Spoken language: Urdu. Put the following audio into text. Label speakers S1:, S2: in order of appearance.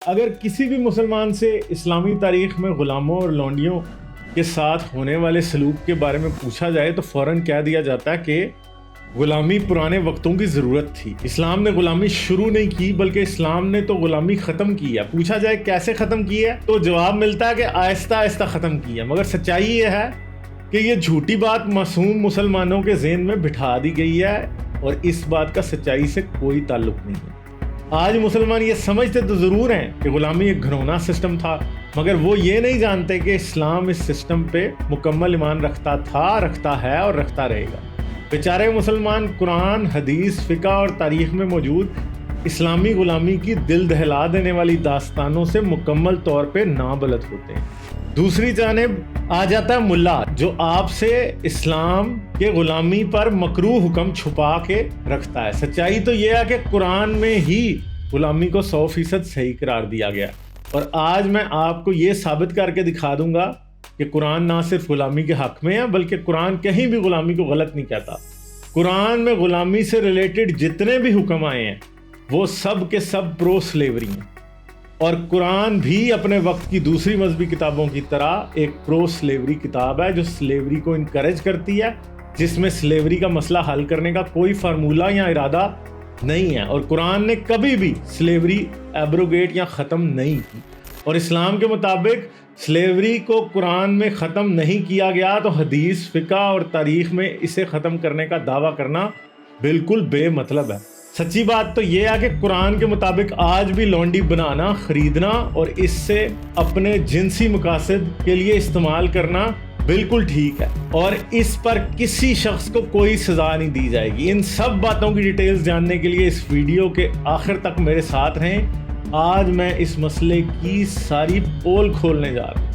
S1: اگر کسی بھی مسلمان سے اسلامی تاریخ میں غلاموں اور لونڈیوں کے ساتھ ہونے والے سلوک کے بارے میں پوچھا جائے تو فوراً کہہ دیا جاتا ہے کہ غلامی پرانے وقتوں کی ضرورت تھی. اسلام نے غلامی شروع نہیں کی بلکہ اسلام نے تو غلامی ختم کی ہے. پوچھا جائے کیسے ختم کی ہے تو جواب ملتا ہے کہ آہستہ آہستہ ختم کی ہے. مگر سچائی یہ ہے کہ یہ جھوٹی بات معصوم مسلمانوں کے ذہن میں بٹھا دی گئی ہے اور اس بات کا سچائی سے کوئی تعلق نہیں ہے. آج مسلمان یہ سمجھتے تو ضرور ہیں کہ غلامی ایک گھرونا سسٹم تھا، مگر وہ یہ نہیں جانتے کہ اسلام اس سسٹم پہ مکمل ایمان رکھتا تھا، رکھتا ہے اور رکھتا رہے گا. بیچارے مسلمان قرآن، حدیث، فقہ اور تاریخ میں موجود اسلامی غلامی کی دل دہلا دینے والی داستانوں سے مکمل طور پہ نابلد ہوتے ہیں. دوسری جانب آ جاتا ہے ملا جو آپ سے اسلام کے غلامی پر مکروہ حکم چھپا کے رکھتا ہے. سچائی تو یہ ہے کہ قرآن میں ہی غلامی کو 100% صحیح قرار دیا گیا، اور آج میں آپ کو یہ ثابت کر کے دکھا دوں گا کہ قرآن نہ صرف غلامی کے حق میں ہے بلکہ قرآن کہیں بھی غلامی کو غلط نہیں کہتا. قرآن میں غلامی سے ریلیٹڈ جتنے بھی حکم آئے ہیں وہ سب کے سب پرو سلیوری ہیں، اور قرآن بھی اپنے وقت کی دوسری مذہبی کتابوں کی طرح ایک پرو سلیوری کتاب ہے جو سلیوری کو انکریج کرتی ہے، جس میں سلیوری کا مسئلہ حل کرنے کا کوئی فارمولہ یا ارادہ نہیں ہے. اور قرآن نے کبھی بھی سلیوری ایبروگیٹ یا ختم نہیں کی، اور اسلام کے مطابق سلیوری کو قرآن میں ختم نہیں کیا گیا تو حدیث، فقہ اور تاریخ میں اسے ختم کرنے کا دعویٰ کرنا بالکل بے مطلب ہے. سچی بات تو یہ ہے کہ قرآن کے مطابق آج بھی لونڈی بنانا، خریدنا اور اس سے اپنے جنسی مقاصد کے لیے استعمال کرنا بالکل ٹھیک ہے، اور اس پر کسی شخص کو کوئی سزا نہیں دی جائے گی. ان سب باتوں کی ڈیٹیلز جاننے کے لیے اس ویڈیو کے آخر تک میرے ساتھ رہیں. آج میں اس مسئلے کی ساری پول کھولنے جا رہا ہوں.